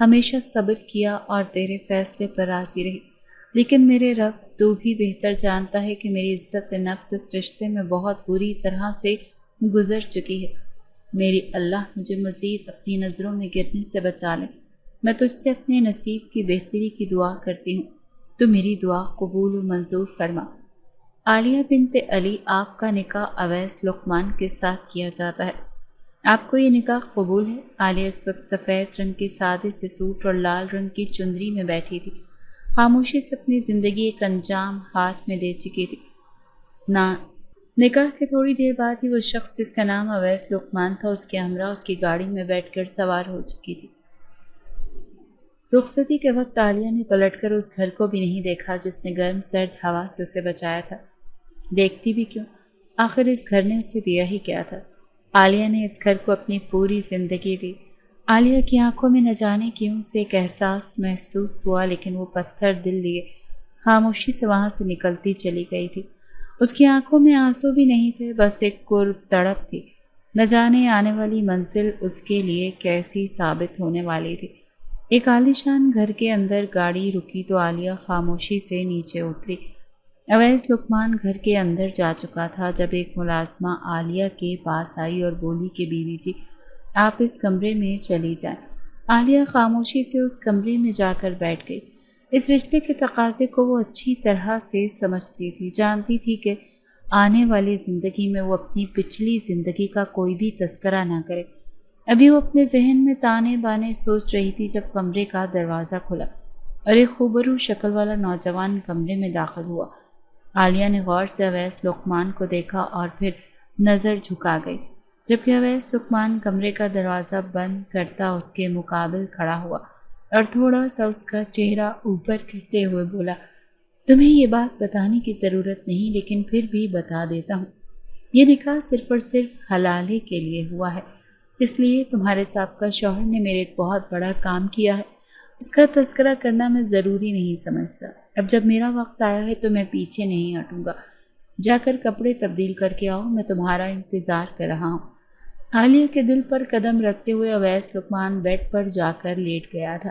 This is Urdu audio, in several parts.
ہمیشہ صبر کیا اور تیرے فیصلے پر راضی رہی، لیکن میرے رب تو بھی بہتر جانتا ہے کہ میری عزت نفس اس رشتے میں بہت بری طرح سے گزر چکی ہے۔ میری اللہ مجھے مزید اپنی نظروں میں گرنے سے بچا لے۔ میں تجھ سے اپنے نصیب کی بہتری کی دعا کرتی ہوں، تو میری دعا قبول و منظور فرما۔ عالیہ بنت علی، آپ کا نکاح اویس لقمان کے ساتھ کیا جاتا ہے، آپ کو یہ نکاح قبول ہے؟ عالیہ اس وقت سفید رنگ کے سادے سے سوٹ اور لال رنگ کی چندری میں بیٹھی تھی، خاموشی سے اپنی زندگی ایک انجام ہاتھ میں دے چکی تھی۔ نکاح کے تھوڑی دیر بعد ہی وہ شخص جس کا نام اویس لقمان تھا، اس کے ہمراہ اس کی گاڑی میں بیٹھ کر سوار ہو چکی تھی۔ رخصتی کے وقت عالیہ نے پلٹ کر اس گھر کو بھی نہیں دیکھا جس نے گرم سرد ہوا سے اسے بچایا تھا۔ دیکھتی بھی کیوں؟ آخر اس گھر نے اسے دیا ہی کیا تھا؟ عالیہ نے اس گھر کو اپنی پوری زندگی دی۔ عالیہ کی آنکھوں میں نہ جانے کیوں سے ایک احساس محسوس ہوا، لیکن وہ پتھر دل لیے خاموشی سے وہاں سے نکلتی چلی گئی تھی۔ اس کی آنکھوں میں آنسو بھی نہیں تھے، بس ایک قرب تڑپ تھی۔ نہ جانے آنے والی منزل اس کے لیے کیسی ثابت ہونے والی تھی۔ ایک عالیشان گھر کے اندر گاڑی رکی تو عالیہ خاموشی سے نیچے اتری۔ اویس لقمان گھر کے اندر جا چکا تھا جب ایک ملازمہ عالیہ کے پاس آئی اور بولی کہ بیوی جی، آپ اس کمرے میں چلی جائیں۔ عالیہ خاموشی سے اس کمرے میں جا کر بیٹھ گئی۔ اس رشتے کے تقاضے کو وہ اچھی طرح سے سمجھتی تھی، جانتی تھی کہ آنے والی زندگی میں وہ اپنی پچھلی زندگی کا کوئی بھی تذکرہ نہ کرے۔ ابھی وہ اپنے ذہن میں تانے بانے سوچ رہی تھی جب کمرے کا دروازہ کھلا اور ایک خوبرو شکل والا نوجوان کمرے میں داخل ہوا۔ عالیہ نے غور سے اویس لقمان کو دیکھا اور پھر نظر جھکا گئی، جبکہ اویس لقمان کمرے کا دروازہ بند کرتا اس کے مقابل کھڑا ہوا اور تھوڑا سا اس کا چہرہ اوپر کرتے ہوئے بولا، تمہیں یہ بات بتانے کی ضرورت نہیں، لیکن پھر بھی بتا دیتا ہوں۔ یہ نکاح صرف اور صرف حلالے کے لیے ہوا ہے، اس لیے تمہارے سابقہ شوہر نے میرے ایک بہت بڑا کام کیا ہے، اس کا تذکرہ کرنا میں ضروری نہیں سمجھتا۔ اب جب میرا وقت آیا ہے تو میں پیچھے نہیں ہٹوں گا۔ جا کر کپڑے تبدیل کر کے آؤ، میں تمہارا انتظار کر رہا ہوں۔ عالیہ کے دل پر قدم رکھتے ہوئے اویس لقمان بیڈ پر جا کر لیٹ گیا تھا۔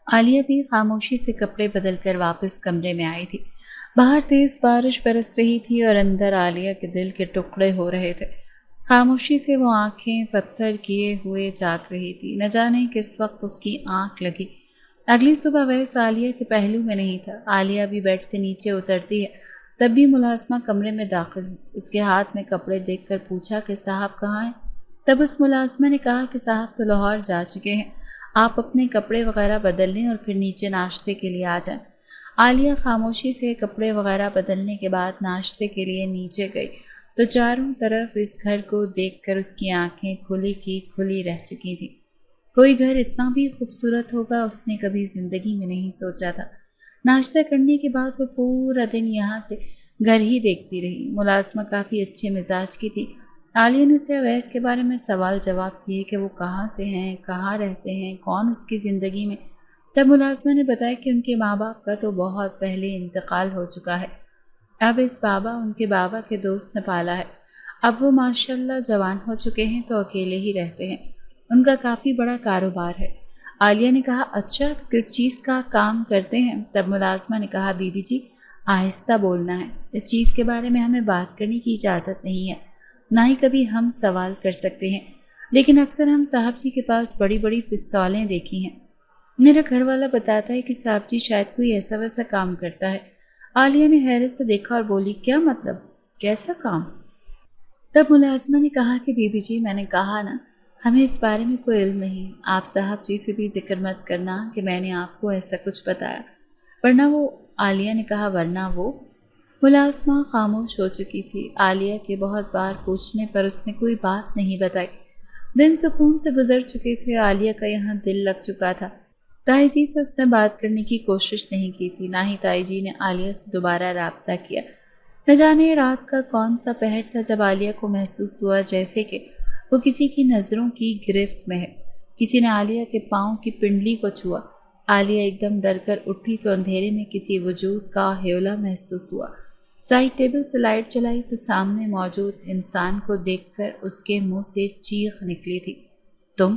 عالیہ بھی خاموشی سے کپڑے بدل کر واپس کمرے میں آئی تھی۔ باہر تیز بارش برس رہی تھی اور اندر عالیہ کے دل کے ٹکڑے ہو رہے تھے۔ خاموشی سے وہ آنکھیں پتھر کیے ہوئے جاگ رہی تھی، نہ جانے کس وقت اس کی آنکھ لگی۔ اگلی صبح اویس عالیہ کے پہلو میں نہیں تھا۔ عالیہ بھی بیڈ سے نیچے اترتی ہے تب بھی ملازمہ کمرے میں داخل ہوئی۔ اس کے ہاتھ میں کپڑے دیکھ کر پوچھا کہ صاحب کہاں ہیں؟ تب اس ملازمہ نے کہا کہ صاحب تو لاہور جا چکے ہیں، آپ اپنے کپڑے وغیرہ بدل لیں اور پھر نیچے ناشتے کے لیے آ جائیں۔ عالیہ خاموشی سے کپڑے وغیرہ بدلنے کے بعد ناشتے کے لیے نیچے گئی تو چاروں طرف اس گھر کو دیکھ کر اس کی آنکھیں کھلی کی کھلی رہ چکی تھیں۔ کوئی گھر اتنا بھی خوبصورت ہوگا اس نے کبھی زندگی میں نہیں سوچا تھا۔ ناشتہ کرنے کے بعد وہ پورا دن یہاں سے گھر ہی دیکھتی رہی۔ ملازمہ کافی اچھے مزاج کی تھی۔ عالیہ نے اسے اویس کے بارے میں سوال جواب کیے کہ وہ کہاں سے ہیں، کہاں رہتے ہیں، کون اس کی زندگی میں۔ تب ملازمہ نے بتایا کہ ان کے ماں باپ کا تو بہت پہلے انتقال ہو چکا ہے، اب اس بابا ان کے بابا کے دوست نے پالا ہے۔ اب وہ ماشاءاللہ جوان ہو چکے ہیں تو اکیلے ہی رہتے ہیں، ان کا کافی بڑا کاروبار ہے۔ عالیہ نے کہا اچھا، تو کس چیز کا کام کرتے ہیں؟ تب ملازمہ نے کہا بی بی جی آہستہ بولنا ہے، اس چیز کے بارے میں ہمیں بات کرنے کی اجازت نہیں ہے، نہ ہی کبھی ہم سوال کر سکتے ہیں، لیکن اکثر ہم صاحب جی کے پاس بڑی بڑی پستولیں دیکھی ہیں۔ میرا گھر والا بتاتا ہے کہ صاحب جی شاید کوئی ایسا ویسا کام کرتا ہے۔ عالیہ نے حیرت سے دیکھا اور بولی کیا مطلب، کیسا کام؟ تب ملازمہ نے کہا کہ بی بی جی میں نے کہا نا، ہمیں اس بارے میں کوئی علم نہیں، آپ صاحب جی سے بھی ذکر مت کرنا کہ میں نے آپ کو ایسا کچھ بتایا، ورنہ وہ۔ عالیہ نے کہا ورنہ وہ؟ ملازمہ خاموش ہو چکی تھی۔ عالیہ کے بہت بار پوچھنے پر اس نے کوئی بات نہیں بتائی۔ دن سکون سے گزر چکے تھے، عالیہ کا یہاں دل لگ چکا تھا۔ تائی جی سے اس نے بات کرنے کی کوشش نہیں کی تھی، نہ ہی تائی جی نے عالیہ سے دوبارہ رابطہ کیا۔ نہ جانے رات کا کون سا پہر تھا جب عالیہ کو محسوس ہوا جیسے کہ وہ کسی کی نظروں کی گرفت میں ہے۔ کسی نے عالیہ کے پاؤں کی پنڈلی کو چھوا۔ عالیہ ایک دم ڈر کر اٹھی تو اندھیرے میں کسی وجود کا ہیولہ محسوس ہوا۔ سائڈ ٹیبل سے لائٹ جلائی تو سامنے موجود انسان کو دیکھ کر اس کے منہ سے چیخ نکلی تھی، تم؟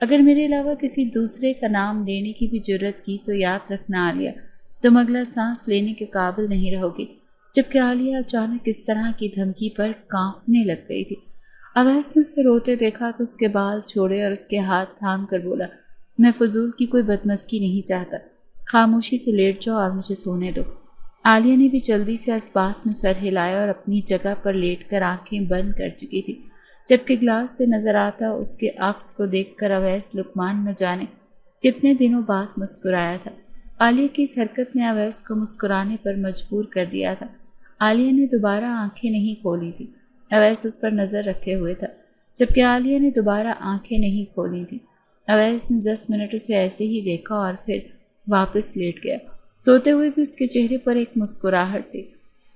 اگر میرے علاوہ کسی دوسرے کا نام لینے کی بھی جرت کی تو یاد رکھنا عالیہ، تم اگلا سانس لینے کے قابل نہیں رہو گی۔ جبکہ عالیہ اچانک اس طرح کی دھمکی پر کانپنے لگ گئی تھی۔ اویس نے اسے روتے دیکھا تو اس کے بال چھوڑے اور اس کے ہاتھ تھام کر بولا، میں فضول کی کوئی بدمزگی نہیں چاہتا، خاموشی سے لیٹ جاؤ اور مجھے سونے دو۔ عالیہ نے بھی جلدی سے اس بات میں سر ہلایا اور اپنی جگہ پر لیٹ کر آنکھیں بند کر چکی تھی، جبکہ گلاس سے نظر آتا اس کے عکس کو دیکھ کر اویس لقمان نہ جانے کتنے دنوں بعد مسکرایا تھا۔ عالیہ کی اس حرکت نے اویس کو مسکرانے پر مجبور کر دیا تھا۔ عالیہ نے دوبارہ آنکھیں نہیں کھولی تھی۔ اویس اس پر نظر رکھے ہوئے تھا، جبکہ عالیہ نے دوبارہ آنکھیں نہیں کھولی تھی۔ اویس نے 10 منٹ اسے ایسے ہی دیکھا اور پھر واپس لیٹ گیا۔ سوتے ہوئے بھی اس کے چہرے پر ایک مسکراہٹ تھی۔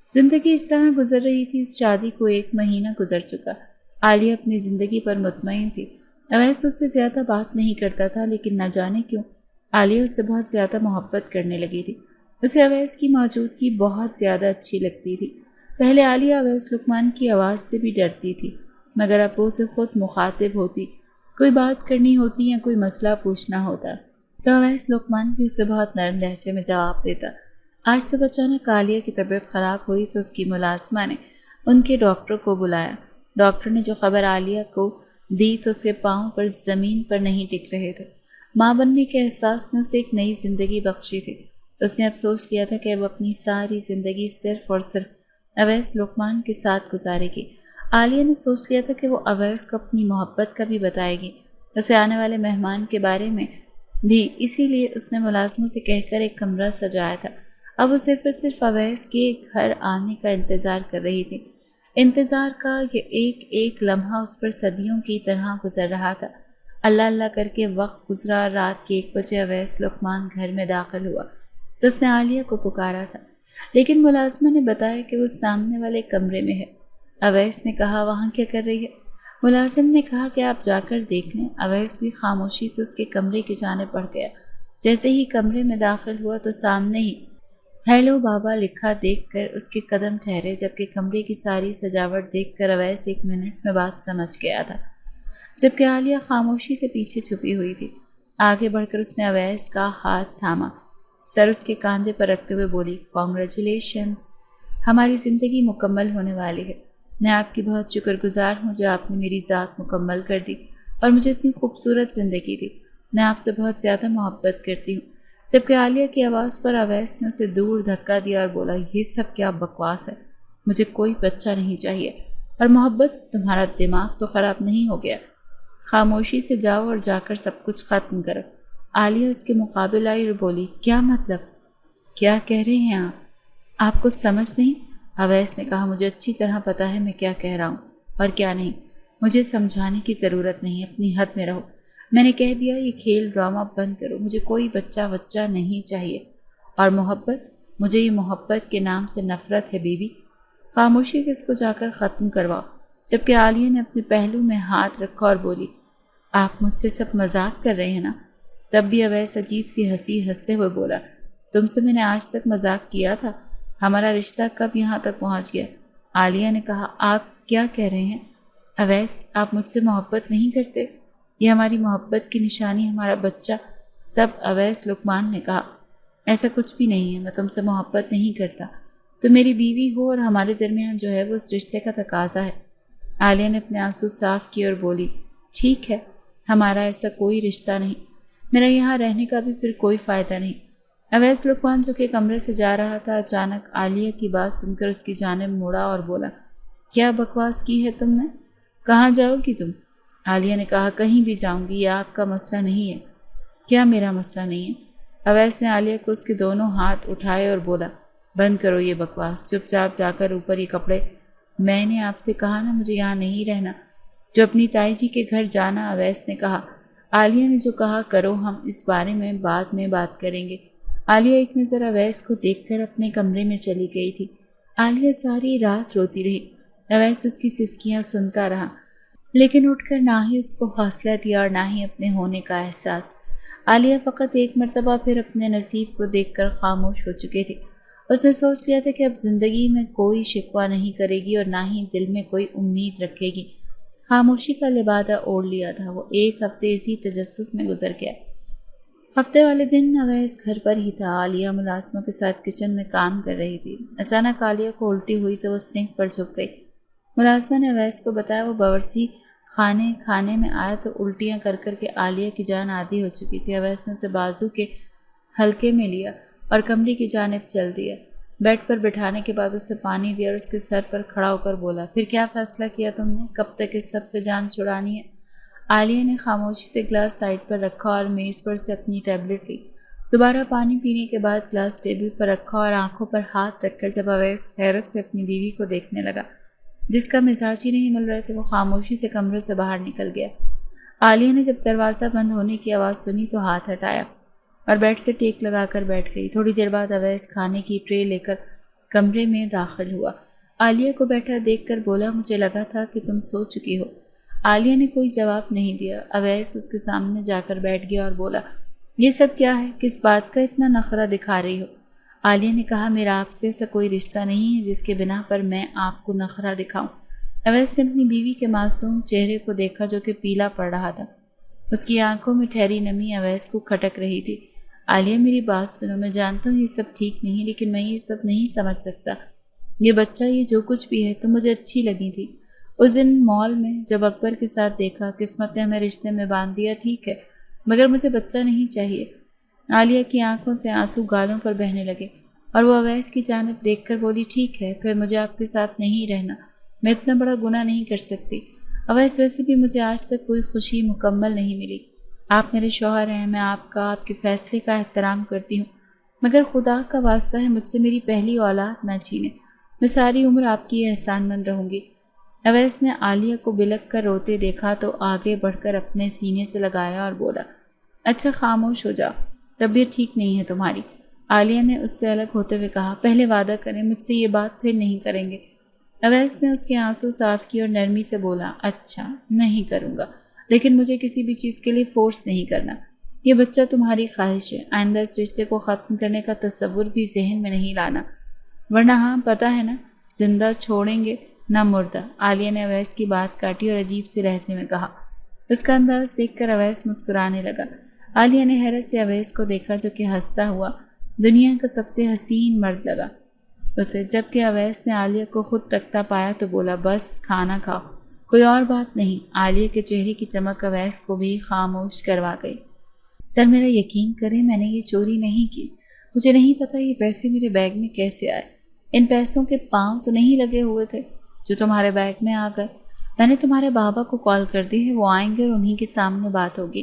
زندگی اس طرح گزر رہی تھی۔ اس شادی کو 1 مہینہ گزر چکا۔ عالیہ اپنی زندگی پر مطمئن تھی۔ اویس اس سے زیادہ بات نہیں کرتا تھا، لیکن نہ جانے کیوں عالیہ اس سے بہت زیادہ محبت کرنے لگی تھی۔ اسے اویس کی موجودگی بہت زیادہ اچھی لگتی تھی۔ پہلے عالیہ اویس لقمان کی آواز سے بھی ڈرتی تھی، مگر اب وہ اسے خود مخاطب ہوتی، کوئی بات کرنی ہوتی یا کوئی مسئلہ پوچھنا ہوتا تو اویس لقمان بھی اسے بہت نرم لہجے میں جواب دیتا۔ آج سے اچانک عالیہ کی طبیعت خراب ہوئی تو اس کی ملازمہ نے ان کے ڈاکٹر کو بلایا۔ ڈاکٹر نے جو خبر عالیہ کو دی تو اس کے پاؤں پر زمین پر نہیں ٹک رہے تھے۔ ماں بننے کے احساس نے اسے ایک نئی زندگی بخشی تھی۔ اس نے اب سوچ لیا تھا کہ اب اپنی ساری زندگی صرف اور صرف اویس لقمان کے ساتھ گزارے گی۔ عالیہ نے سوچ لیا تھا کہ وہ اویس کو اپنی محبت کا بھی بتائے گی، اسے آنے والے مہمان کے بارے میں بھی۔ اسی لیے اس نے ملازموں سے کہہ کر ایک کمرہ سجایا تھا۔ اب وہ صرف اویس کے گھر آنے کا انتظار کر رہی تھی۔ انتظار کا یہ ایک ایک لمحہ اس پر صدیوں کی طرح گزر رہا تھا۔ اللہ اللہ کر کے وقت گزرا۔ رات کے 1 بجے اویس لقمان گھر میں داخل ہوا تو اس نے عالیہ کو پکارا تھا، لیکن ملازمہ نے بتایا کہ وہ سامنے والے کمرے میں ہے۔ اویس نے کہا، وہاں کیا کر رہی ہے؟ ملازم نے کہا کہ آپ جا کر دیکھ لیں۔ اویس بھی خاموشی سے اس کے کمرے کی جانب بڑھ گیا۔ جیسے ہی کمرے میں داخل ہوا تو سامنے ہی ہیلو بابا لکھا دیکھ کر اس کے قدم ٹھہرے، جبکہ کمرے کی ساری سجاوٹ دیکھ کر اویس 1 منٹ میں بات سمجھ گیا تھا، جبکہ عالیہ خاموشی سے پیچھے چھپی ہوئی تھی۔ آگے بڑھ کر اس نے اویس کا ہاتھ تھاما، سر اس کے کاندھے پر رکھتے ہوئے بولی، کانگریچولیشنز، ہماری زندگی مکمل ہونے والی ہے۔ میں آپ کی بہت شکر گزار ہوں جو آپ نے میری ذات مکمل کر دی اور مجھے اتنی خوبصورت زندگی دی۔ میں آپ سے بہت زیادہ محبت کرتی ہوں۔ جبکہ عالیہ کی آواز پر اویس نے اسے دور دھکا دیا اور بولا، یہ سب کیا بکواس ہے، مجھے کوئی بچہ نہیں چاہیے، اور محبت تمہارا دماغ تو خراب نہیں ہو گیا؟ خاموشی سے جاؤ اور جا کر سب کچھ ختم کرو۔ عالیہ اس کے مقابل آئی اور بولی، کیا مطلب؟ کیا کہہ رہے ہیں آپ کو سمجھ نہیں؟ اویس نے کہا، مجھے اچھی طرح پتا ہے میں کیا کہہ رہا ہوں اور کیا نہیں، مجھے سمجھانے کی ضرورت نہیں، اپنی حد میں رہو۔ میں نے کہہ دیا، یہ کھیل ڈرامہ بند کرو، مجھے کوئی بچہ نہیں چاہیے، اور محبت، مجھے یہ محبت کے نام سے نفرت ہے بیوی۔ خاموشی سے اس کو جا کر ختم کرواؤ۔ جبکہ عالیہ نے اپنے پہلو میں ہاتھ رکھا اور بولی، آپ مجھ سے سب مذاق کر رہے ہیں نا؟ تب بھی اویس عجیب سی ہنسی ہنستے ہوئے بولا، تم سے میں نے آج تک مذاق کیا تھا؟ ہمارا رشتہ کب یہاں تک پہنچ گیا؟ عالیہ نے کہا، آپ کیا کہہ رہے ہیں؟ اویس، آپ مجھ سے محبت نہیں کرتے؟ یہ ہماری محبت کی نشانی ہمارا بچہ۔ سب اویس لقمان نے کہا، ایسا کچھ بھی نہیں ہے، میں تم سے محبت نہیں کرتا، تم میری بیوی ہو اور ہمارے درمیان جو ہے وہ اس رشتے کا تقاضا ہے۔ عالیہ نے اپنے آنسو صاف کیے اور بولی، ٹھیک ہے، ہمارا ایسا کوئی رشتہ نہیں، میرا یہاں رہنے کا بھی پھر کوئی فائدہ نہیں۔ اویس لقمان جو کہ کمرے سے جا رہا تھا اچانک عالیہ کی بات سن کر اس کی جانب مڑا اور بولا، کیا بکواس کی ہے تم نے؟ کہاں جاؤ گی تم؟ عالیہ نے کہا، کہیں بھی جاؤں گی، یہ آپ کا مسئلہ نہیں ہے۔ کیا میرا مسئلہ نہیں ہے؟ اویس نے عالیہ کو اس کے دونوں ہاتھ اٹھائے اور بولا، بند کرو یہ بکواس، چپ چاپ جا کر اوپر یہ کپڑے، میں نے آپ سے کہا نا مجھے یہاں نہیں رہنا، جو اپنی تائی جی کے گھر جانا۔ اویس نے کہا، عالیہ نے جو کہا کرو، ہم اس بارے میں بعد میں بات کریں گے۔ عالیہ ایک نظر اویس کو دیکھ کر اپنے کمرے میں چلی گئی تھی۔ عالیہ ساری رات روتی رہی۔ اویس اس کی سسکیاں سنتا رہا، لیکن اٹھ کر نہ ہی اس کو حوصلہ دیا اور نہ ہی اپنے ہونے کا احساس۔ عالیہ فقط ایک مرتبہ پھر اپنے نصیب کو دیکھ کر خاموش ہو چکی تھی۔ اس نے سوچ لیا تھا کہ اب زندگی میں کوئی شکوہ نہیں کرے گی اور نہ ہی دل میں کوئی امید رکھے گی۔ خاموشی کا لبادہ اوڑھ لیا تھا۔ وہ ایک ہفتے اسی تجسس میں گزر گیا۔ ہفتے والے دن اویس گھر پر ہی تھا۔ عالیہ ملازموں کے ساتھ کچن میں کام کر رہی تھی۔ اچانک عالیہ کو الٹی ہوئی تو وہ سنک پر جھک گئی۔ ملازمہ نے اویس کو بتایا۔ وہ باورچی کھانے میں آیا تو الٹیاں کر کر کے عالیہ کی جان آدھی ہو چکی تھی۔ اویس نے اسے بازو کے حلقے میں لیا اور کمرے کی جانب چل دیا۔ بیڈ پر بٹھانے کے بعد اسے پانی دیا اور اس کے سر پر کھڑا ہو کر بولا، پھر کیا فیصلہ کیا تم نے؟ کب تک اس سب سے جان چھڑانی ہے؟ عالیہ نے خاموشی سے گلاس سائڈ پر رکھا اور میز پر سے اپنی ٹیبلٹ لی۔ دوبارہ پانی پینے کے بعد گلاس ٹیبل پر رکھا اور آنکھوں پر ہاتھ رکھ کر جب اویس حیرت سے اپنی بیوی کو دیکھنے لگا جس کا مزاج ہی نہیں مل رہے تھے، وہ خاموشی سے کمرے سے باہر نکل گیا۔ عالیہ نے جب دروازہ بند ہونے کی آواز سنی تو ہاتھ ہٹایا اور بیڈ سے ٹیک لگا کر بیٹھ گئی۔ تھوڑی دیر بعد اویس کھانے کی ٹرے لے کر کمرے میں داخل ہوا۔ عالیہ کو بیٹھا دیکھ کر بولا، مجھے لگا تھا کہ تم سو چکی ہو۔ عالیہ نے کوئی جواب نہیں دیا۔ اویس اس کے سامنے جا کر بیٹھ گیا اور بولا، یہ سب کیا ہے؟ کس بات کا اتنا نخرہ دکھا رہی ہو؟ عالیہ نے کہا، میرا آپ سے ایسا کوئی رشتہ نہیں ہے جس کے بنا پر میں آپ کو نخرہ دکھاؤں۔ اویس نے اپنی بیوی کے معصوم چہرے کو دیکھا جو کہ پیلا پڑ رہا تھا۔ اس کی آنکھوں میں ٹھہری نمی اویس کو کھٹک رہی تھی۔ عالیہ میری بات سنو، میں جانتا ہوں یہ سب ٹھیک نہیں، لیکن میں یہ سب نہیں سمجھ سکتا۔ یہ بچہ، یہ جو کچھ بھی ہے، تم مجھے اچھی لگی تھی اس دن مال میں جب اکبر کے ساتھ دیکھا۔ قسمت نے ہمیں رشتے میں باندھ دیا، ٹھیک ہے، مگر مجھے بچہ نہیں چاہیے۔ عالیہ کی آنکھوں سے آنسو گالوں پر بہنے لگے اور وہ اویس کی جانب دیکھ کر بولی، ٹھیک ہے، پھر مجھے آپ کے ساتھ نہیں رہنا، میں اتنا بڑا گناہ نہیں کر سکتی۔ اویس، ویسے بھی مجھے آج تک کوئی خوشی مکمل نہیں ملی۔ آپ میرے شوہر ہیں، میں آپ کے فیصلے کا احترام کرتی ہوں، مگر خدا کا واسطہ ہے مجھ سے میری پہلی اولاد نہ چھینے۔ میں ساری عمر آپ کی احسان مند رہوں گی۔ اویس نے عالیہ کو بلک کر روتے دیکھا تو آگے بڑھ کر اپنے سینے سے لگایا اور بولا، اچھا خاموش ہو جاؤ، طبیعت ٹھیک نہیں ہے تمہاری۔ عالیہ نے اس سے الگ ہوتے ہوئے کہا، پہلے وعدہ کریں مجھ سے یہ بات پھر نہیں کریں گے۔ اویس نے اس کے آنسو صاف کیے اور نرمی سے بولا، اچھا نہیں کروں گا، لیکن مجھے کسی بھی چیز کے لیے فورس نہیں کرنا۔ یہ بچہ تمہاری خواہش ہے، آئندہ اس رشتے کو ختم کرنے کا تصور بھی ذہن میں نہیں لانا، ورنہ ہاں پتہ ہے نا، زندہ چھوڑیں گے نہ مردہ۔ عالیہ نے اویس کی بات کاٹی اور عجیب سے لہجے میں کہا۔ اس کا انداز دیکھ کر اویس مسکرانے لگا۔ عالیہ نے حیرت سے اویس کو دیکھا جو کہ ہنستا ہوا دنیا کا سب سے حسین مرد لگا اسے۔ جب کہ اویس نے عالیہ کو خود تکتا پایا تو بولا، بس کھانا کھاؤ، کوئی اور بات نہیں۔ عالیہ کے چہرے کی چمک اویس کو بھی خاموش کروا گئی۔ سر، میرا یقین کریں، میں نے یہ چوری نہیں کی۔ مجھے نہیں پتا یہ پیسے میرے بیگ میں کیسے آئے۔ ان پیسوں کے پاؤں تو نہیں لگے ہوئے تھے جو تمہارے بیگ میں آ گئے۔ میں نے تمہارے بابا کو کال کر دی ہے، وہ آئیں گے اور انہی کے سامنے بات ہوگی۔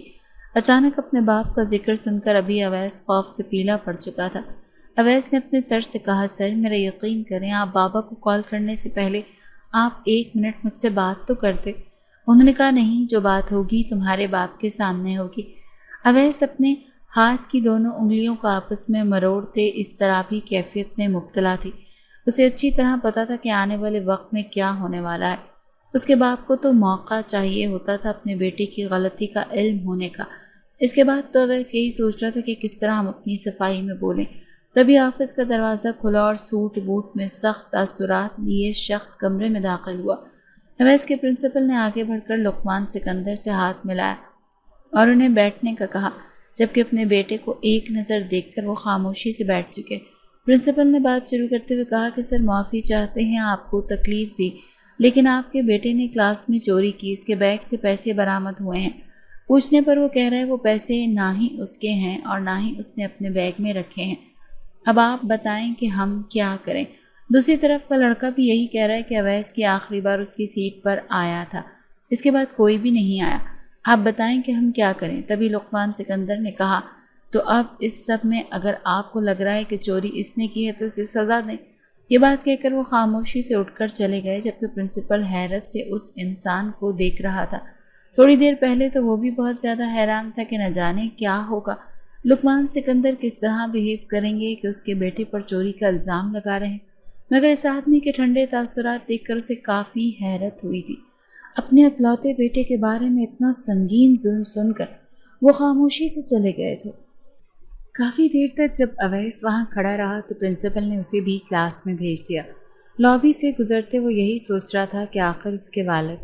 اچانک اپنے باپ کا ذکر سن کر ابھی اویس خوف سے پیلا پڑ چکا تھا۔ اویس نے اپنے سر سے کہا، سر میرا یقین کریں، آپ بابا کو کال کرنے سے پہلے آپ 1 منٹ مجھ سے بات تو کرتے۔ انہوں نے کہا، نہیں، جو بات ہوگی تمہارے باپ کے سامنے ہوگی۔ اویس اپنے ہاتھ کی دونوں انگلیوں کو آپس میں مروڑتے اس طرح بھی کیفیت میں مبتلا تھی۔ اسے اچھی طرح پتا تھا کہ آنے والے وقت میں کیا ہونے والا ہے۔ اس کے باپ کو تو موقع چاہیے ہوتا تھا اپنے بیٹے کی غلطی کا علم ہونے کا۔ اس کے بعد تو اویس یہی سوچ رہا تھا کہ کس طرح ہم اپنی صفائی میں بولیں۔ تبھی آفس کا دروازہ کھلا اور سوٹ بوٹ میں سخت تاثرات لیے شخص کمرے میں داخل ہوا۔ اویس کے پرنسپل نے آگے بڑھ کر لقمان سکندر سے ہاتھ ملایا اور انہیں بیٹھنے کا کہا، جبکہ اپنے بیٹے کو ایک نظر دیکھ کر وہ خاموشی سے بیٹھ چکے۔ پرنسپل نے بات شروع کرتے ہوئے کہا کہ سر، معافی چاہتے ہیں آپ کو تکلیف دی، لیکن آپ کے بیٹے نے کلاس میں چوری کی، اس کے بیگ سے پیسے برآمد ہوئے ہیں۔ پوچھنے پر وہ کہہ رہا ہے وہ پیسے نہ ہی اس کے ہیں اور نہ ہی اس نے اپنے بیگ میں رکھے ہیں۔ اب آپ بتائیں کہ ہم کیا کریں؟ دوسری طرف کا لڑکا بھی یہی کہہ رہا ہے کہ اویس کی آخری بار اس کی سیٹ پر آیا تھا، اس کے بعد کوئی بھی نہیں آیا۔ آپ بتائیں کہ ہم کیا کریں؟ تبھی لقمان سکندر نے کہا، تو اب اس سب میں اگر آپ کو لگ رہا ہے کہ چوری اس نے کی ہے تو اسے سزا دیں۔ یہ بات کہہ کر وہ خاموشی سے اٹھ کر چلے گئے، جبکہ پرنسپل حیرت سے اس انسان کو دیکھ رہا تھا۔ تھوڑی دیر پہلے تو وہ بھی بہت زیادہ حیران تھا کہ نہ جانے کیا ہوگا، لقمان سکندر کس طرح بیہیو کریں گے کہ اس کے بیٹے پر چوری کا الزام لگا رہے ہیں، مگر اس آدمی کے ٹھنڈے تاثرات دیکھ کر اسے کافی حیرت ہوئی تھی۔ اپنے اکلوتے بیٹے کے بارے میں اتنا سنگین ظلم سن کر وہ خاموشی سے چلے گئے تھے۔ کافی دیر تک جب اویس وہاں کھڑا رہا تو پرنسپل نے اسے بھی کلاس میں بھیج دیا۔ لابی سے گزرتے وہ یہی سوچ رہا تھا کہ آخر اس کے والد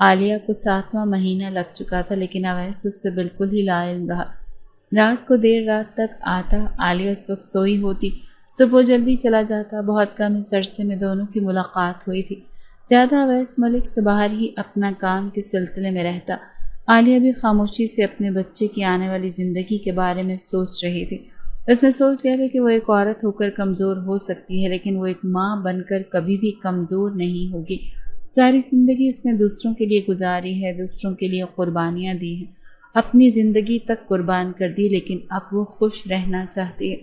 عالیہ کو 7واں مہینہ لگ چکا تھا، لیکن اویس اس سے بالکل ہی لا علم رہا۔ رات کو دیر رات تک آتا، عالیہ اس وقت سوئی ہوتی، صبح جلدی چلا جاتا۔ بہت کم اس عرصے میں دونوں کی ملاقات ہوئی تھی۔ زیادہ اویس ملک سے باہر ہی اپنا کام کے سلسلے میں رہتا۔ عالیہ بھی خاموشی سے اپنے بچے کی آنے والی زندگی کے بارے میں سوچ رہی تھی۔ اس نے سوچ لیا تھا کہ وہ ایک عورت ہو کر کمزور ہو سکتی ہے، لیکن وہ ایک ماں بن کر کبھی بھی کمزور نہیں ہوگی۔ ساری زندگی اس نے دوسروں کے لیے گزاری ہے، دوسروں کے لیے قربانیاں دی ہیں، اپنی زندگی تک قربان کر دی، لیکن اب وہ خوش رہنا چاہتی ہے۔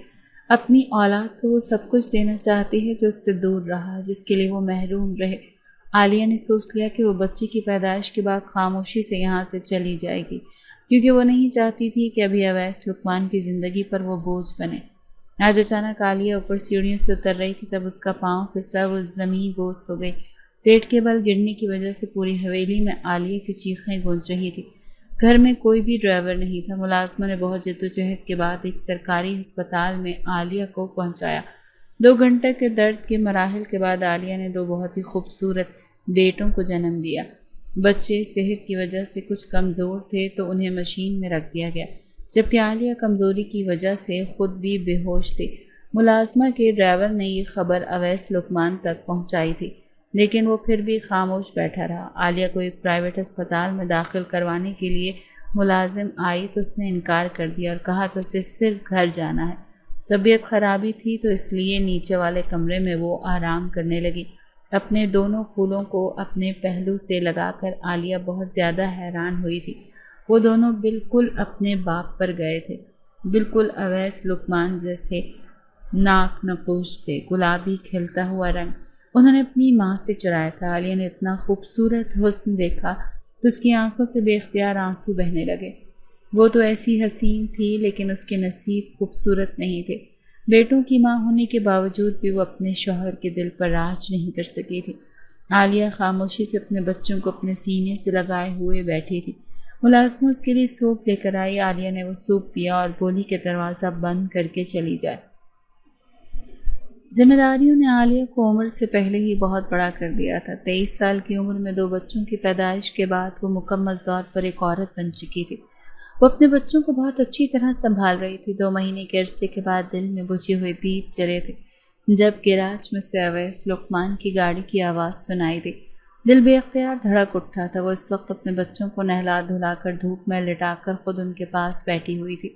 اپنی اولاد کو وہ سب کچھ دینا چاہتی ہے جو اس سے دور رہا، جس کے لیے وہ محروم رہے۔ عالیہ نے سوچ لیا کہ وہ بچے کی پیدائش کے بعد خاموشی سے یہاں سے چلی جائے گی، کیونکہ وہ نہیں چاہتی تھی کہ ابھی اویس لقمان کی زندگی پر وہ بوجھ بنے۔ آج اچانک عالیہ اوپر سیڑھیوں سے اتر رہی تھی، تب اس کا پاؤں پھسلا، وہ زمین بوس ہو گئی۔ پیٹ کے بل گرنے کی وجہ سے پوری حویلی میں عالیہ کی چیخیں گونج رہی تھی۔ گھر میں کوئی بھی ڈرائیور نہیں تھا۔ ملازموں نے بہت جدوجہد کے بعد ایک سرکاری ہسپتال میں عالیہ کو پہنچایا۔ 2 گھنٹے کے درد کے مراحل کے بعد عالیہ نے 2 بہت ہی خوبصورت بیٹوں کو جنم دیا۔ بچے صحت کی وجہ سے کچھ کمزور تھے تو انہیں مشین میں رکھ دیا گیا، جبکہ عالیہ کمزوری کی وجہ سے خود بھی بے ہوش تھی۔ ملازمہ کے ڈرائیور نے یہ خبر اویس لقمان تک پہنچائی تھی، لیکن وہ پھر بھی خاموش بیٹھا رہا۔ عالیہ کو ایک پرائیویٹ ہسپتال میں داخل کروانے کے لیے ملازم آئی تو اس نے انکار کر دیا اور کہا کہ اسے صرف گھر جانا ہے۔ طبیعت خرابی تھی تو اس لیے نیچے والے کمرے میں وہ آرام کرنے لگی۔ اپنے دونوں پھولوں کو اپنے پہلو سے لگا کر عالیہ بہت زیادہ حیران ہوئی تھی۔ وہ دونوں بالکل اپنے باپ پر گئے تھے، بالکل اویس لقمان جیسے ناک نقوش تھے، گلابی کھلتا ہوا رنگ انہوں نے اپنی ماں سے چرایا تھا۔ عالیہ نے اتنا خوبصورت حسن دیکھا تو اس کی آنکھوں سے بے اختیار آنسو بہنے لگے۔ وہ تو ایسی حسین تھی، لیکن اس کے نصیب خوبصورت نہیں تھے۔ بیٹوں کی ماں ہونے کے باوجود بھی وہ اپنے شوہر کے دل پر راج نہیں کر سکی تھی۔ عالیہ خاموشی سے اپنے بچوں کو اپنے سینے سے لگائے ہوئے بیٹھی تھی۔ ملازمہ اس کے لیے سوپ لے کر آئی۔ عالیہ نے وہ سوپ پیا اور بولی کہ دروازہ بند کر کے چلی جائے۔ ذمہ داریوں نے عالیہ کو عمر سے پہلے ہی بہت بڑا کر دیا تھا۔ 23 سال کی عمر میں 2 بچوں کی پیدائش کے بعد وہ مکمل طور پر ایک عورت بن چکی تھی۔ وہ اپنے بچوں کو بہت اچھی طرح سنبھال رہی تھی۔ 2 مہینے کے عرصے کے بعد دل میں بجھے ہوئے دیپ جلے تھے جب گیراج میں سے اویس لقمان کی گاڑی کی آواز سنائی دی۔ دل بے اختیار دھڑک اٹھا تھا۔ وہ اس وقت اپنے بچوں کو نہلا دھلا کر دھوپ میں لٹا کر خود ان کے پاس بیٹھی ہوئی تھی۔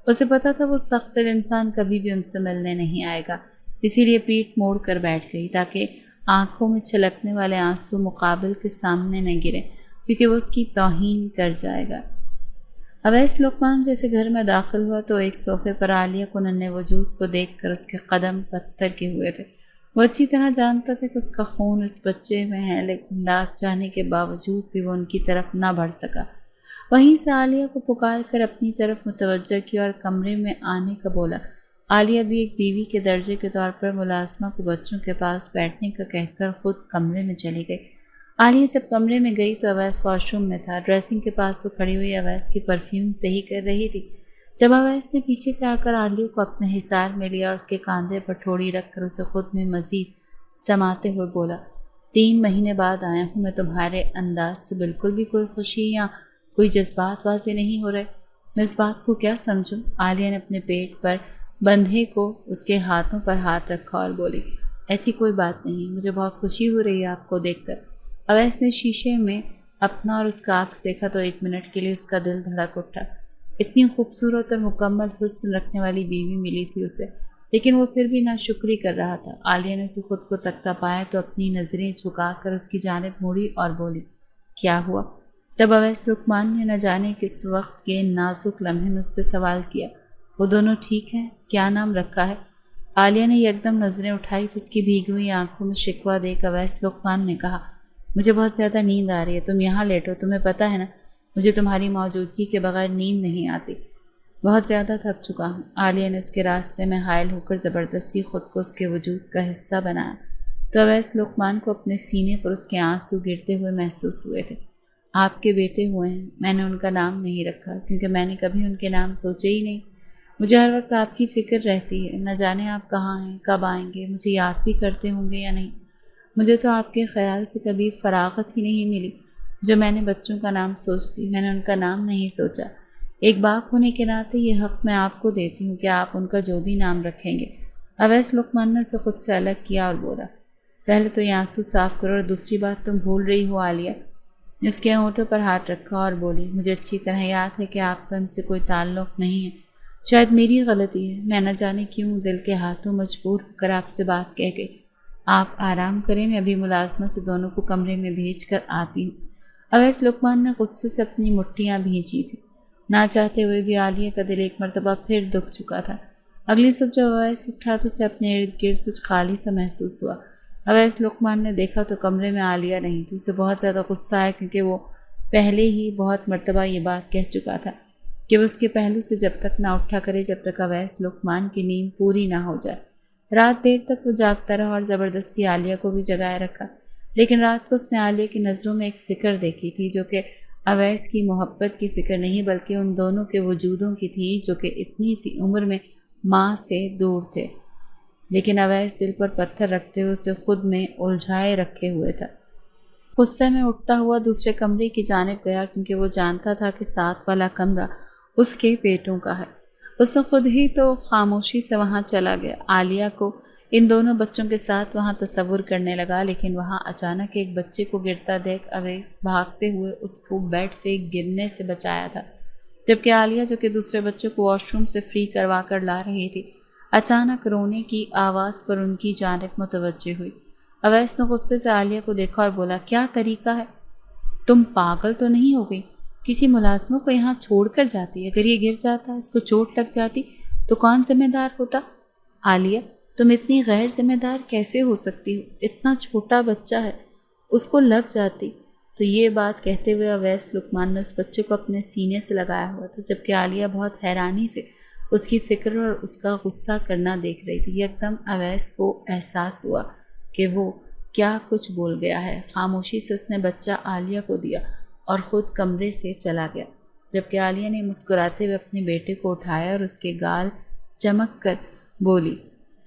اسے پتا تھا وہ سخت دل انسان کبھی بھی ان سے ملنے نہیں آئے گا، اسی لیے پیٹھ موڑ کر بیٹھ گئی تاکہ آنکھوں میں چھلکنے والے آنسو مقابل کے سامنے نہ گرے، کیونکہ وہ اس کی توہین کر جائے گا۔ اویس لقمان جیسے گھر میں داخل ہوا تو ایک صوفے پر عالیہ کو ننھے وجود کو دیکھ کر اس کے قدم پتھر کے ہوئے تھے۔ وہ اچھی طرح جانتا تھا کہ اس کا خون اس بچے میں ہے، لیکن لاکھ چاہنے کے باوجود بھی وہ ان کی طرف نہ بڑھ سکا۔ وہیں سے عالیہ کو پکار کر اپنی طرف متوجہ کیا اور کمرے میں آنے کا بولا۔ عالیہ بھی ایک بیوی کے درجے کے طور پر ملازمہ کو بچوں کے پاس بیٹھنے کا کہہ کر خود کمرے میں چلی گئی۔ عالیہ جب کمرے میں گئی تو اویس واش روم میں تھا۔ ڈریسنگ کے پاس وہ کھڑی ہوئی اویس کی پرفیوم صحیح کر رہی تھی۔ جب اویس نے پیچھے سے آ کر عالیہ کو اپنے حصار میں لیا اور اس کے کاندھے پر ٹھوڑی رکھ کر اسے خود میں مزید سماتے ہوئے بولا، 3 مہینے بعد آیا ہوں میں، تمہارے انداز سے بالکل بھی کوئی خوشی یا کوئی جذبات واضح نہیں ہو رہے، میں اس بات کو کیا سمجھوں؟ عالیہ نے اپنے پیٹ پر بندھے کو اس کے ہاتھوں پر ہاتھ رکھا اور بولی، ایسی کوئی بات نہیں، مجھے بہت خوشی ہو رہی ہے آپ کو دیکھ کر۔ اویس نے شیشے میں اپنا اور اس کا عکس دیکھا تو 1 منٹ کے لیے اس کا دل دھڑک اٹھا۔ اتنی خوبصورت اور مکمل حسن رکھنے والی بیوی ملی تھی اسے، لیکن وہ پھر بھی ناشکری کر رہا تھا۔ عالیہ نے اسے خود کو تکتا پایا تو اپنی نظریں جھکا کر اس کی جانب موڑی اور بولی، کیا ہوا؟ تب اویس لقمان نے نہ جانے کس وقت کے نازک لمحے میں اس سے سوال کیا، وہ دونوں ٹھیک ہیں؟ کیا نام رکھا ہے؟ عالیہ نے یکدم نظریں اٹھائی تو اس کی بھیگی ہوئی آنکھوں میں شکوہ دیکھ اویس لقمان نے کہا، مجھے بہت زیادہ نیند آ رہی ہے، تم یہاں لیٹو، تمہیں پتہ ہے نا مجھے تمہاری موجودگی کے بغیر نیند نہیں آتی، بہت زیادہ تھک چکا ہوں۔ عالیہ نے اس کے راستے میں حائل ہو کر زبردستی خود کو اس کے وجود کا حصہ بنایا تو اویس لقمان کو اپنے سینے پر اس کے آنسو گرتے ہوئے محسوس ہوئے تھے۔ آپ کے بیٹے ہوئے ہیں، میں نے ان کا نام نہیں رکھا کیونکہ میں نے کبھی ان کے نام سوچے ہی نہیں۔ مجھے ہر وقت آپ کی فکر رہتی ہے، نہ جانے آپ کہاں ہیں، کب آئیں گے، مجھے یاد بھی کرتے ہوں گے یا نہیں۔ مجھے تو آپ کے خیال سے کبھی فراغت ہی نہیں ملی۔ جو میں نے بچوں کا نام سوچتی، میں نے ان کا نام نہیں سوچا۔ ایک باپ ہونے کے ناطے یہ حق میں آپ کو دیتی ہوں کہ آپ ان کا جو بھی نام رکھیں گے۔ اویس لقمان نے اسے خود سے الگ کیا اور بولا، پہلے تو یہ آنسو صاف کرو، اور دوسری بات تم بھول رہی ہو عالیہ۔ اس کے ہونٹوں پر ہاتھ رکھا اور بولی، مجھے اچھی طرح یاد ہے کہ آپ کا ان سے کوئی تعلق نہیں ہے، شاید میری غلطی ہے، میں نہ جانے کیوں دل کے ہاتھوں مجبور ہو کر آپ سے بات کہہ گئی۔ آپ آرام کریں، میں ابھی ملازمہ سے دونوں کو کمرے میں بھیج کر آتی ہوں۔ اویس لقمان نے غصے سے اپنی مٹھیاں بھینچی تھی، نہ چاہتے ہوئے بھی عالیہ کا دل ایک مرتبہ پھر دکھ چکا تھا۔ اگلی صبح جب اویس اٹھا تو اسے اپنے ارد گرد کچھ خالی سا محسوس ہوا۔ اویس لقمان نے دیکھا تو کمرے میں عالیہ نہیں تھی۔ اسے بہت زیادہ غصہ آیا کیونکہ وہ پہلے ہی بہت مرتبہ یہ بات کہہ چکا تھا کہ وہ اس کے پہلو سے جب تک نہ اٹھا کرے جب تک اویس لقمان کی نیند پوری نہ ہو جائے۔ رات دیر تک وہ جاگتا رہا اور زبردستی عالیہ کو بھی جگائے رکھا، لیکن رات کو اس نے عالیہ کی نظروں میں ایک فکر دیکھی تھی جو کہ اویس کی محبت کی فکر نہیں بلکہ ان دونوں کے وجودوں کی تھی جو کہ اتنی سی عمر میں ماں سے دور تھے، لیکن اویس دل پر پتھر رکھتے ہوئے اسے خود میں الجھائے رکھے ہوئے تھا۔ غصے میں اٹھتا ہوا دوسرے کمرے کی جانب گیا کیونکہ وہ جانتا تھا کہ ساتھ والا کمرہ اس کے بیٹوں کا ہے۔ اس نے خود ہی تو خاموشی سے وہاں چلا گیا۔ عالیہ کو ان دونوں بچوں کے ساتھ وہاں تصور کرنے لگا، لیکن وہاں اچانک ایک بچے کو گرتا دیکھ اویس بھاگتے ہوئے اس کو بیڈ سے گرنے سے بچایا تھا، جبکہ عالیہ جو کہ دوسرے بچوں کو واش روم سے فری کروا کر لا رہی تھی، اچانک رونے کی آواز پر ان کی جانب متوجہ ہوئی۔ اویس نے غصے سے عالیہ کو دیکھا اور بولا، کیا طریقہ ہے؟ تم پاگل تو نہیں ہو گئی؟ کسی ملازموں کو یہاں چھوڑ کر جاتی، اگر یہ گر جاتا، اس کو چوٹ لگ جاتی تو کون ذمہ دار ہوتا؟ عالیہ، تم اتنی غیر ذمہ دار کیسے ہو سکتی ہو؟ اتنا چھوٹا بچہ ہے، اس کو لگ جاتی۔ تو یہ بات کہتے ہوئے اویس لقمان نے اس بچے کو اپنے سینے سے لگایا ہوا تھا، جبکہ عالیہ بہت حیرانی سے اس کی فکر اور اس کا غصہ کرنا دیکھ رہی تھی۔ یکدم اویس کو احساس ہوا کہ وہ کیا کچھ بول گیا ہے۔ خاموشی سے اس نے بچہ عالیہ کو دیا اور خود کمرے سے چلا گیا، جبکہ عالیہ نے مسکراتے ہوئے اپنے بیٹے کو اٹھایا اور اس کے گال چمک کر بولی،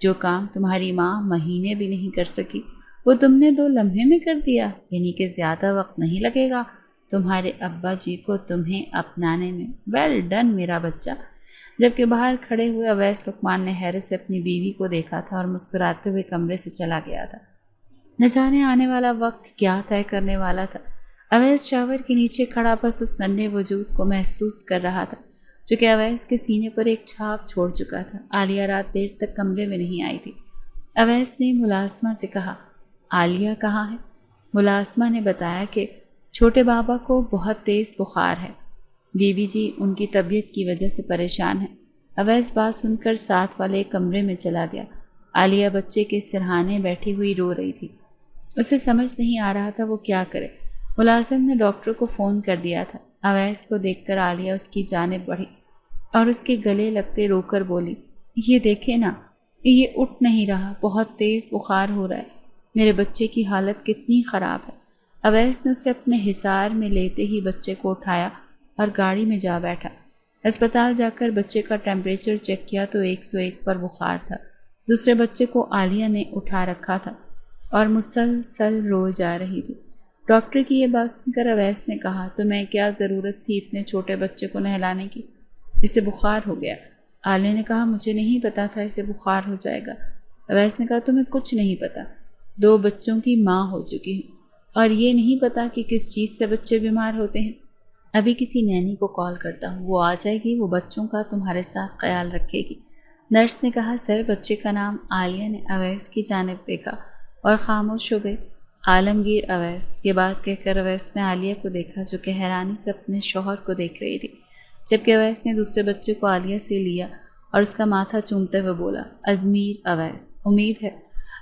جو کام تمہاری ماں مہینے بھی نہیں کر سکی وہ تم نے 2 لمحے میں کر دیا، یعنی کہ زیادہ وقت نہیں لگے گا تمہارے ابا جی کو تمہیں اپنانے میں۔ ویل ڈن میرا بچہ۔ جبکہ باہر کھڑے ہوئے اویس لقمان نے حیرت سے اپنی بیوی کو دیکھا تھا اور مسکراتے ہوئے کمرے سے چلا گیا تھا۔ نہ جانے آنے والا وقت کیا طے کرنے والا تھا۔ اویس شاور کے نیچے کھڑا بس اس ننھے وجود کو محسوس کر رہا تھا جو کہ اویس کے سینے پر ایک چھاپ چھوڑ چکا تھا۔ عالیہ رات دیر تک کمرے میں نہیں آئی تھی۔ اویس نے ملازمہ سے کہا، عالیہ کہاں ہے؟ ملازمہ نے بتایا کہ چھوٹے بابا کو بہت تیز بخار ہے، بیوی جی ان کی طبیعت کی وجہ سے پریشان ہے۔ اویس بات سن کر ساتھ والے کمرے میں چلا گیا۔ عالیہ بچے کے سرہانے بیٹھی ہوئی رو رہی تھی، اسے سمجھ نہیں آ رہا تھا وہ کیا کرے۔ ملازم نے ڈاکٹر کو فون کر دیا تھا۔ اویس کو دیکھ کر عالیہ اس کی جانب بڑھی اور اس کے گلے لگتے رو کر بولی، یہ دیکھے نا، یہ اٹھ نہیں رہا، بہت تیز بخار ہو رہا ہے، میرے بچے کی حالت کتنی خراب ہے۔ اویس نے اسے اپنے حصار میں لیتے ہی بچے کو اٹھایا اور گاڑی میں جا بیٹھا۔ ہسپتال جا کر بچے کا ٹیمپریچر چیک کیا تو 101 پر بخار تھا۔ دوسرے بچے کو عالیہ نے اٹھا رکھا تھا اور مسلسل روئے جا رہی تھی۔ ڈاکٹر کی یہ بات سن کر اویس نے کہا، تمہیں کیا ضرورت تھی اتنے چھوٹے بچے کو نہلانے کی؟ اسے بخار ہو گیا۔ عالیہ نے کہا، مجھے نہیں پتا تھا اسے بخار ہو جائے گا۔ اویس نے کہا، تمہیں کچھ نہیں پتا، 2 بچوں کی ماں ہو چکی ہوں اور یہ نہیں پتا کہ کس چیز سے بچے بیمار ہوتے ہیں۔ ابھی کسی نینی کو کال کرتا ہوں، وہ آ جائے گی، وہ بچوں کا تمہارے ساتھ خیال رکھے گی۔ نرس نے کہا، سر بچے کا نام؟ عالیہ نے اویس کی جانب دیکھا اور خاموش ہو گئی۔ عالمگیر اویس۔ یہ بات کہہ کر اویس نے عالیہ کو دیکھا جو کہ حیرانی سے اپنے شوہر کو دیکھ رہی تھی، جبکہ اویس نے دوسرے بچے کو عالیہ سے لیا اور اس کا ماتھا چومتے ہوئے بولا، ازمیر اویس، امید ہے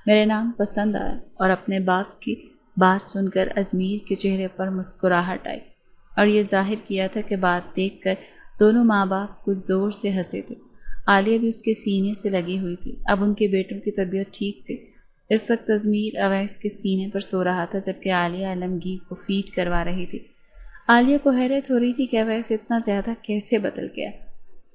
میرے نام پسند آیا۔ اور اپنے باپ کی بات سن کر ازمیر کے چہرے پر مسکراہٹ آئی اور یہ ظاہر کیا تھا کہ بات دیکھ کر دونوں ماں باپ کچھ زور سے ہنسے تھے۔ عالیہ بھی اس کے سینے سے لگی ہوئی تھی۔ اب ان کے بیٹوں کی طبیعت ٹھیک تھی۔ اس وقت ازمیر اویس کے سینے پر سو رہا تھا جبکہ عالیہ عالمگیر کو فیڈ کروا رہی تھی۔ عالیہ کو حیرت ہو رہی تھی کہ اویس اتنا زیادہ کیسے بدل گیا۔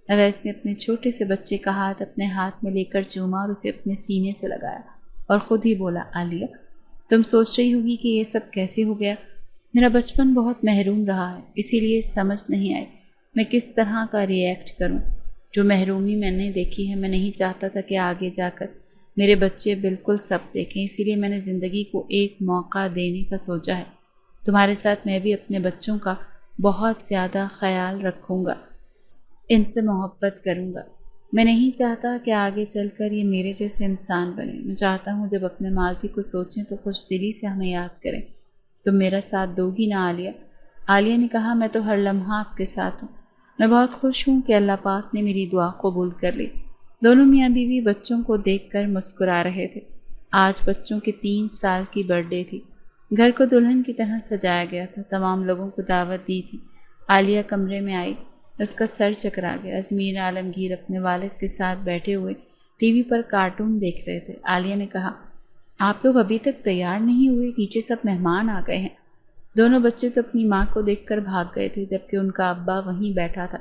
اویس نے اپنے چھوٹے سے بچے کا ہاتھ اپنے ہاتھ میں لے کر چوما اور اسے اپنے سینے سے لگایا اور خود ہی بولا، عالیہ تم سوچ رہی ہوگی کہ یہ سب کیسے ہو گیا، میرا بچپن بہت محروم رہا ہے، اسی لیے سمجھ نہیں آئی میں کس طرح کا ری ایکٹ کروں۔ جو محرومی میں نے دیکھی ہے، میں نہیں چاہتا تھا کہ آگے جا کر میرے بچے بالکل سب دیکھیں، اسی لیے میں نے زندگی کو ایک موقع دینے کا سوچا ہے۔ تمہارے ساتھ میں بھی اپنے بچوں کا بہت زیادہ خیال رکھوں گا، ان سے محبت کروں گا۔ میں نہیں چاہتا کہ آگے چل کر یہ میرے جیسے انسان بنے۔ میں چاہتا ہوں جب اپنے ماضی کو سوچیں تو خوش دلی سے ہمیں یاد کریں۔ تم میرا ساتھ دو گی نا عالیہ؟ عالیہ نے کہا، میں تو ہر لمحہ آپ کے ساتھ ہوں۔ میں بہت خوش ہوں کہ اللہ پاک نے میری دعا قبول کر لی۔ دونوں میاں بیوی بچوں کو دیکھ کر مسکرا رہے تھے۔ آج بچوں کے 3 سال کی برتھ ڈے تھی۔ گھر کو دلہن کی طرح سجایا گیا تھا، تمام لوگوں کو دعوت دی تھی۔ عالیہ کمرے میں آئی، اس کا سر چکرا گیا۔ ازمیر عالمگیر اپنے والد کے ساتھ بیٹھے ہوئے ٹی وی پر کارٹون دیکھ رہے تھے۔ عالیہ نے کہا، آپ لوگ ابھی تک تیار نہیں ہوئے؟ نیچے سب مہمان آ گئے ہیں۔ دونوں بچے تو اپنی ماں کو دیکھ کر بھاگ گئے تھے، جبکہ ان کا ابا وہیں بیٹھا تھا۔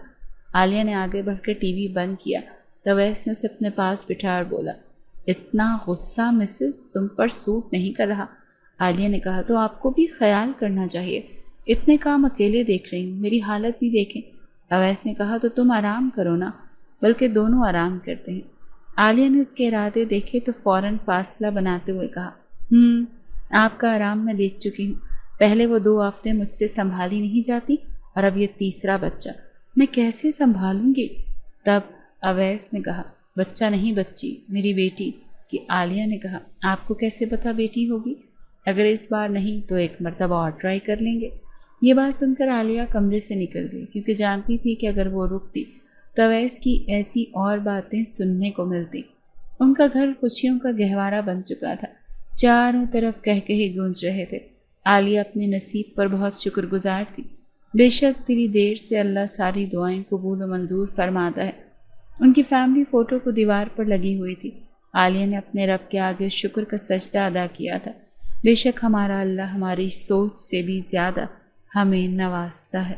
عالیہ نے آگے بڑھ کر ٹی وی بند کیا تو اویس نے اسے اپنے پاس بٹھا اور بولا، اتنا غصہ مسز تم پر سوٹ نہیں کر رہا۔ عالیہ نے کہا، تو آپ کو بھی خیال کرنا چاہیے، اتنے کام اکیلے دیکھ رہی ہوں، میری حالت بھی دیکھیں۔ اویس نے کہا، تو تم آرام کرو نا، بلکہ دونوں آرام کرتے ہیں۔ عالیہ نے اس کے ارادے دیکھے تو فوراً فاصلہ بناتے ہوئے کہا، آپ کا آرام میں دیکھ چکی ہوں۔ پہلے وہ 2 ہفتے مجھ سے سنبھالی نہیں جاتی، اور اب یہ تیسرا بچہ، میں کیسے سنبھالوں گی؟ تب اویس نے کہا، بچہ نہیں بچی، میری بیٹی کی۔ عالیہ نے کہا، آپ کو کیسے پتا بیٹی ہوگی؟ اگر اس بار نہیں تو ایک مرتبہ اور ٹرائی کر لیں گے۔ یہ بات سن کر عالیہ کمرے سے نکل گئی، کیونکہ جانتی تھی کہ اگر وہ رکتی تو اویس کی ایسی اور باتیں سننے کو ملتی۔ ان کا گھر خوشیوں کا گہوارہ بن چکا تھا، چاروں طرف کہکہے گونج رہے تھے۔ عالیہ اپنے نصیب پر بہت شکر گزار تھی۔ بے شک تیری دیر سے اللہ ساری دعائیں قبول و منظور فرماتا ہے۔ ان کی فیملی فوٹو کو دیوار پر لگی ہوئی تھی۔ عالیہ نے اپنے رب کے آگے شکر کا سجدہ ادا کیا تھا۔ بے شک ہمارا اللہ ہماری سوچ سے بھی زیادہ ہمیں نوازتا ہے۔